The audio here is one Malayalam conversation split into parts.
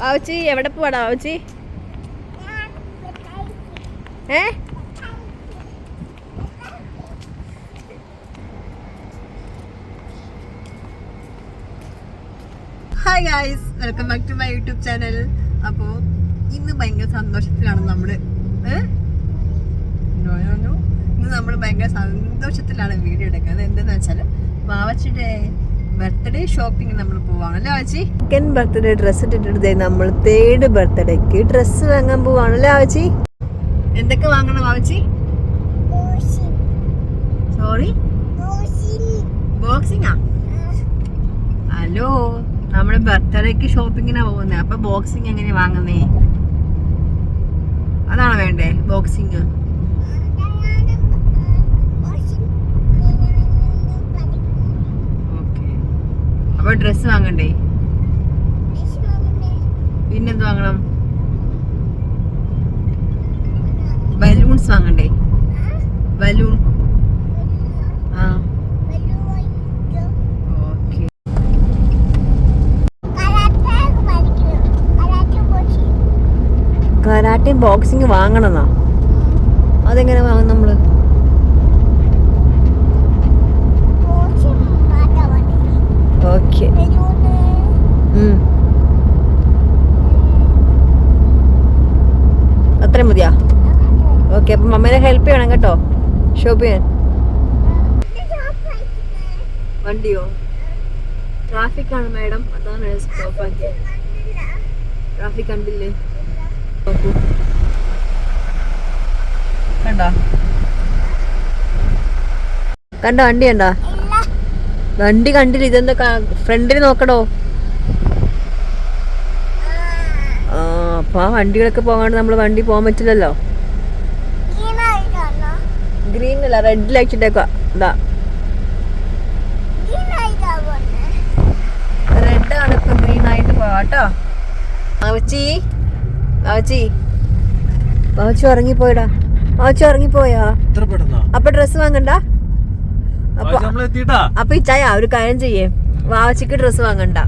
വാവച്ചി എവിടെ പോവാടാ വാവച്ചി? Hi guys, welcome back to my YouTube channel. അപ്പോൾ ഇന്ന് ഭയങ്കര സന്തോഷത്തിലാണ് നമ്മള് ഇന്ന് നമ്മൾ ഭയങ്കര സന്തോഷത്തിലാണ് വീഡിയോ എടുക്കുന്നത്. എന്താന്ന് വെച്ചാൽ വാവച്ചിയുടെ ബർത്ത്ഡേ ഷോപ്പിംഗ് നമ്മൾ പോവാണല്ലോ വാവച്ചി. സെക്കൻഡ് ബർത്ത്ഡേ ഡ്രസ്സ് ഇട്ടിട്ട് നമ്മൾ തേർഡ് ബർത്ത്ഡേക്ക് ഡ്രസ്സ് വാങ്ങാൻ പോവാണല്ലോ വാവച്ചി. എന്തൊക്കെ വാങ്ങണം വാവച്ചി? സോറി, ബോക്സിംഗാ? ഹലോ, നമ്മള് ബർത്ത്ഡേക്ക് ഷോപ്പിങ്ങിനാ പോകുന്നത്. അപ്പൊ ബോക്സിങ് എങ്ങനെയാ വാങ്ങുന്നേ? അതാണോ വേണ്ടേ ബോക്സിങ്? ഓക്കെ, അപ്പൊ ഡ്രസ് വാങ്ങണ്ടേ? പിന്നെന്ത് വാങ്ങണം? ബലൂൺസ് വാങ്ങണ്ടേ? ബലൂൺ. ആ കരാട്ടെ ബോക്സിങ് വാങ്ങണമെന്നാ? അതെങ്ങനെ വാങ്ങും നമ്മള്? ഓക്കെ, അത്രയും മതിയാ? ഓക്കെ, അപ്പൊ മമ്മേനെ ഹെൽപ്പ് ചെയ്യണം കേട്ടോ ഷോപ്പ് ചെയ്യാൻ. വണ്ടിയോ? ട്രാഫിക് ആണ് മാഡം, അതാണ് സ്റ്റോപ്പ് ആക്കിയത്. ട്രാഫിക് കണ്ടില്ലേ? കണ്ടോ വണ്ടി കണ്ടോ? വണ്ടി കണ്ടില്ല. ഇതെന്താ ഫ്രണ്ടിൽ നോക്കടോ. അപ്പൊ ആ വണ്ടികളൊക്കെ പോകാണ്ട് നമ്മള് വണ്ടി പോകാൻ പറ്റില്ലല്ലോ. ഗ്രീൻ അല്ല, റെഡ് ലൈറ്റ് ഇട്ടേക്കാ. ഇതാ റെഡ് ആണ്, ഇപ്പൊ ഗ്രീൻ ആയിട്ട് പോവാട്ടോ. വാവച്ചി ഉറങ്ങിപ്പോയടാ. വാവച്ചി ഉറങ്ങിപ്പോയാ? അപ്പൊ ഡ്രസ് വാങ്ങണ്ട? അപ്പൊ ഇച്ചായ ഒരു കാര്യം ചെയ്യേ, വാവച്ചിക്ക് ഡ്രസ് വാങ്ങണ്ട,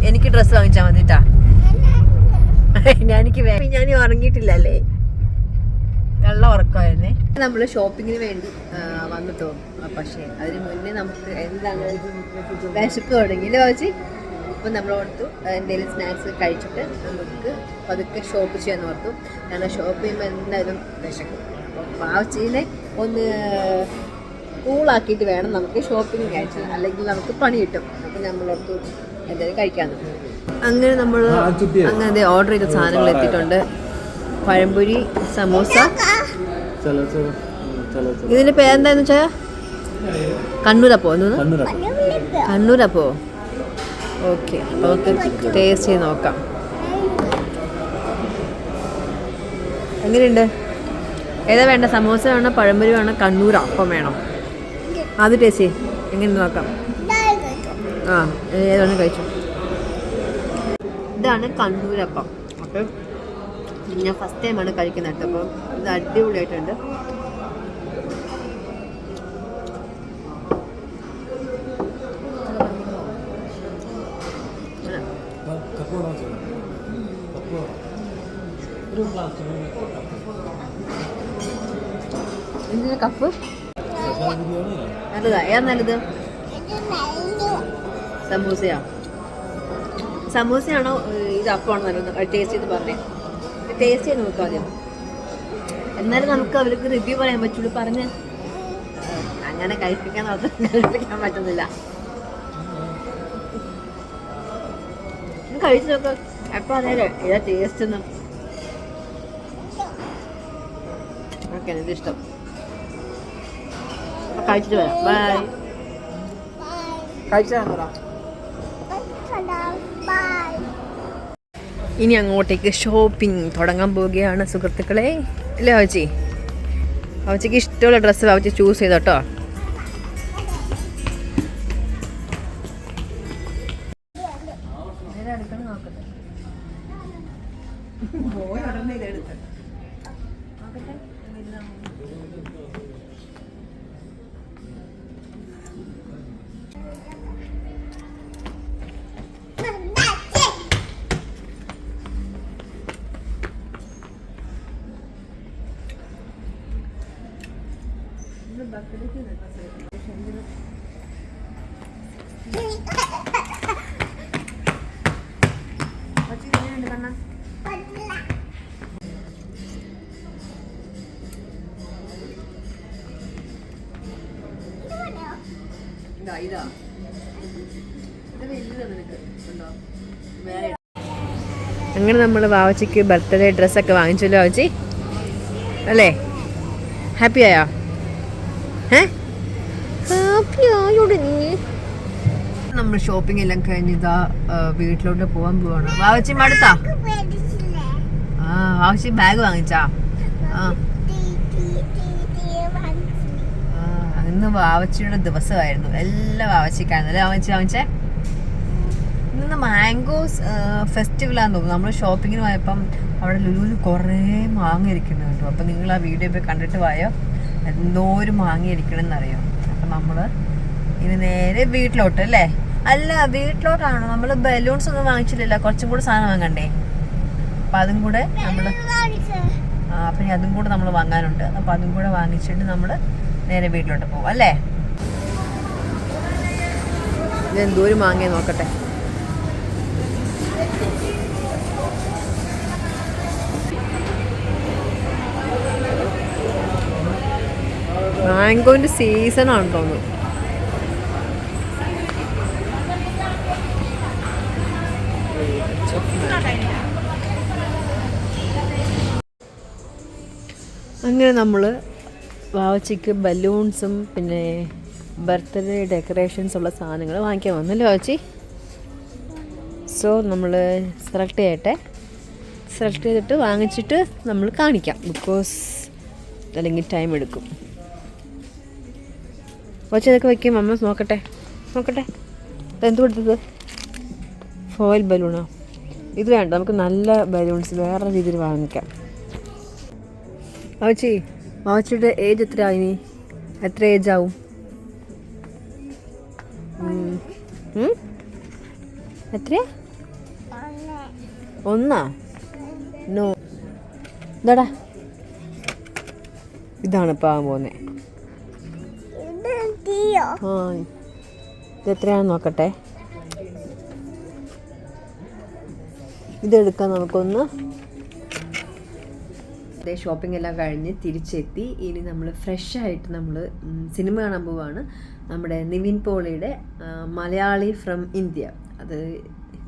എനിക്ക് ഡ്രസ് വാങ്ങിച്ചാ മതിട്ടാ. ഞാൻ ഉറങ്ങിയിട്ടില്ലല്ലേ, നല്ല ഉറക്കമായിരുന്നേ. നമ്മള് ഷോപ്പിങ്ങിന് വേണ്ടി വന്നിട്ടോ. പക്ഷെ അതിന് മുന്നേ നമുക്ക് എന്താണ് വിശപ്പ് തുടങ്ങിയില്ലേ വാവച്ചി? അപ്പം നമ്മൾ ഓർത്തു എന്തെങ്കിലും സ്നാക്സ് കഴിച്ചിട്ട് നമുക്ക് പതുക്കെ ഷോപ്പ് ചെയ്യാൻ ഓർത്തു. കാരണം ഷോപ്പ് ചെയ്യുമ്പോൾ എന്തായാലും വിശക്കും. അപ്പം വാവച്ചീനെ ഒന്ന് കൂളാക്കിയിട്ട് വേണം നമുക്ക് ഷോപ്പിംഗ് കഴിച്ചത്, അല്ലെങ്കിൽ നമുക്ക് പണി കിട്ടും. അപ്പം നമ്മളോർത്ത് എന്തെങ്കിലും കഴിക്കാമെന്ന്. അങ്ങനെ നമ്മൾ അങ്ങനെ ഓർഡർ ചെയ്ത സാധനങ്ങൾ എത്തിയിട്ടുണ്ട്. പഴംപൊരി, സമോസ. ഇതിൻ്റെ പേരെന്താന്ന് വെച്ചാൽ കണ്ണൂരപ്പോ? കണ്ണൂരപ്പോ? ഓക്കെ, അപ്പോൾ നമുക്ക് ടേസ്റ്റ് ചെയ്ത് നോക്കാം. എങ്ങനെയുണ്ട്? ഏതാ വേണ്ട? സമോസ വേണോ, പഴംപൊരി വേണോ, കണ്ണൂർ അപ്പം വേണോ? അത് ടേസ്റ്റ് ചെയ്യും, എങ്ങനെ നോക്കാം. ആ, ഏതാണ് കഴിച്ചു? ഇതാണ് കണ്ണൂരപ്പം. അപ്പം ഞാൻ ഫസ്റ്റ് ടൈമാണ് കഴിക്കുന്നത് കേട്ടോ. അപ്പം ഇത് അടിപൊളിയായിട്ടുണ്ട്. എന്തിനാ കപ്പ്? നല്ലതാ? ഏതാ നല്ലത്? സമൂസയാണോ ഇത് അപ്പമാണോ നല്ലത്? ടേസ്റ്റ് ചെയ്ത് പറഞ്ഞേ. ടേസ്റ്റ് ചെയ്ത് നോക്കാം ആദ്യം, എന്നാലും നമുക്ക് അവർക്ക് റിവ്യൂ പറയാൻ പറ്റുള്ളൂ. പറഞ്ഞ് അങ്ങനെ കഴിപ്പിക്കാൻ പറ്റുന്നില്ല. കഴിച്ചു നോക്കാം, എപ്പോൾ അറിയാലോ ഏതാ ടേസ്റ്റ് എന്ന്. ഓക്കെ, എൻ്റെ ഇഷ്ടം. കഴിച്ചിട്ട് വരാം. ബൈ. കഴിച്ചാൽ പറ. ഇനി അങ്ങോട്ടേക്ക് ഷോപ്പിംഗ് തുടങ്ങാൻ പോവുകയാണ് സുഹൃത്തുക്കളെ. അല്ലേ വാവച്ചി? വാവച്ചിക്ക് ഇഷ്ടമുള്ള ഡ്രസ്സ് വാവച്ചി ചൂസ് ചെയ്തോട്ടോ. ഇതാ അങ്ങനെ നമ്മൾ വാവച്ചിക്ക് ബർത്ത്ഡേ ഡ്രസ്സൊക്കെ വാങ്ങിച്ചല്ലോ വാവച്ചി അല്ലേ? ഹാപ്പി ആയോ? നമ്മൾ ഷോപ്പിംഗ് എല്ലാം കഴിഞ്ഞ് ഇതാ വീട്ടിലോട്ട് പോകാൻ പോവാണ്. വാവച്ചി മടുത്താ? വാവച്ചി ബാഗ് വാങ്ങിച്ചാ? ഇന്ന് വാവച്ചിയുടെ ദിവസമായിരുന്നു. എല്ലാം വാവച്ചിക്കായിരുന്നു അല്ലേ വാവച്ചേ? ഇന്ന് മാംഗോസ് ഫെസ്റ്റിവലാന്ന് തോന്നുന്നു. നമ്മൾ ഷോപ്പിങ്ങിന് പോയപ്പം അവിടെ ലുലുവിൽ കുറേ മാങ്ങ ഇരിക്കുന്നു കേട്ടോ. അപ്പം നിങ്ങൾ ആ വീഡിയോ പോയി കണ്ടിട്ട് പോയോ? എന്തോരം മാങ്ങ ഇരിക്കണമെന്നറിയാം. അപ്പം നമ്മൾ ഇനി നേരെ വീട്ടിലോട്ട് അല്ലേ? അല്ല, വീട്ടിലോട്ടാണോ? നമ്മൾ ബലൂൺസ് ഒന്നും വാങ്ങിച്ചില്ലല്ലോ, കുറച്ചും കൂടെ സാധനം വാങ്ങണ്ടേ? അപ്പം അതും കൂടെ നമ്മൾ അപ്പം ഇനി അതും കൂടെ നമ്മൾ വാങ്ങാനുണ്ട്. അപ്പം അതും കൂടെ വാങ്ങിച്ചിട്ട് നമ്മൾ നേരെ വീട്ടിലോട്ട് പോകും അല്ലേ? ഇത് എന്തോരം മാങ്ങ നോക്കട്ടെ. മാംഗോന്റെ സീസൺ ആണ് തോന്നുന്നു. അങ്ങനെ നമ്മൾ വാവച്ചിക്ക് ബലൂൺസും പിന്നെ ബർത്ത്ഡേ ഡെക്കറേഷൻസ് ഉള്ള സാധനങ്ങൾ വാങ്ങിക്കാൻ വന്നല്ലേ വാവച്ചി? സോ നമ്മൾ സെലക്ട് ചെയ്തിട്ട് വാങ്ങിച്ചിട്ട് നമ്മൾ കാണിക്കാം. ബിക്കോസ് അല്ലെങ്കിൽ ടൈം എടുക്കും. വാവച്ചി ഇതൊക്കെ വയ്ക്കും. അമ്മ നോക്കട്ടെ. എന്ത് കൊടുത്തത്? ഫോയിൽ ബലൂണോ? ഇത് വേണ്ട, നമുക്ക് നല്ല ബലൂൺസ് വേറെ രീതിയിൽ വാങ്ങിക്കാം. വാവച്ചിയുടെ ഏജ് എത്രയായി? എത്ര ഏജ് ആവും? എത്രയാ? 1? നോ. എന്താടാ ഇതാണ് ഇപ്പം ആവാൻ പോകുന്നത്. ഇതെത്രയാണെന്ന് നോക്കട്ടെ. ഇതെടുക്കാം നമുക്കൊന്ന്. ഷോപ്പിംഗ് എല്ലാം കഴിഞ്ഞ് തിരിച്ചെത്തി. ഇനി നമ്മൾ ഫ്രഷായിട്ട് നമ്മൾ സിനിമ കാണാൻ പോവാണ്. നമ്മുടെ നിവിൻ പോളിയുടെ മലയാളി ഫ്രം ഇന്ത്യ അത്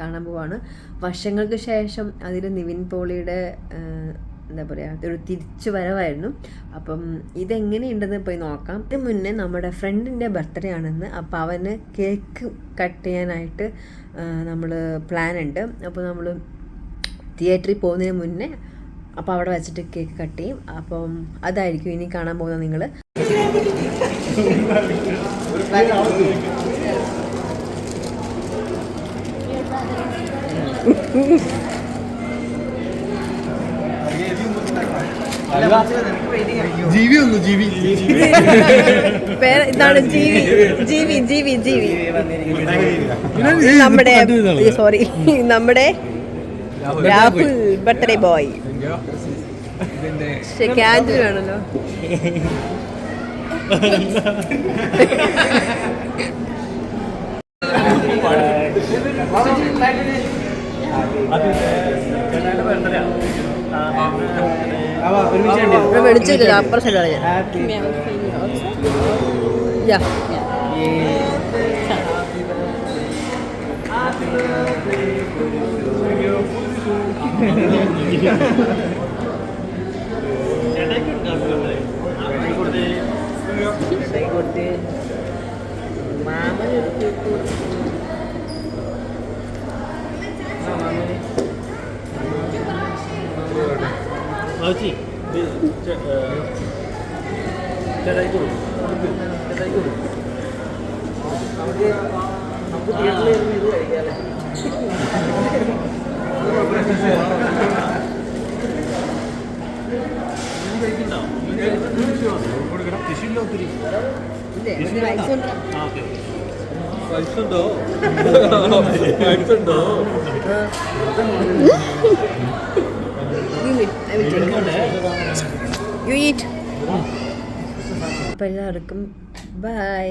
കാണാൻ പോവാണ്. വർഷങ്ങൾക്ക് ശേഷം അതിൽ നിവിൻ പോളിയുടെ എന്താ പറയുക ഒരു തിരിച്ചു വരവായിരുന്നു. അപ്പം ഇതെങ്ങനെയുണ്ടെന്ന് പോയി നോക്കാം. ഇതിന് മുന്നേ നമ്മുടെ ഫ്രണ്ടിൻ്റെ ബർത്ത്ഡേ ആണെന്ന്. അപ്പോൾ അവന് കേക്ക് കട്ട് ചെയ്യാനായിട്ട് നമ്മൾ പ്ലാൻ ഉണ്ട്. അപ്പോൾ നമ്മൾ തിയേറ്ററിൽ പോകുന്നതിന് മുന്നേ അപ്പോൾ അവിടെ വെച്ചിട്ട് കേക്ക് കട്ട് ചെയ്യും. അപ്പം അതായിരിക്കും ഇനി കാണാൻ പോകുന്നത് നിങ്ങൾ. ഇതാണ് ജീവി. നമ്മുടെ രാഹുൽ ബർത്ത്ഡേ ബോയ്. ക്യാൻഡിൽ വേണല്ലോ. വെളിച്ചില്ല അപ്പുറം സൈഡാണ് ഞാൻ. You eat. അപ്പോൾ എല്ലാവർക്കും ബൈ.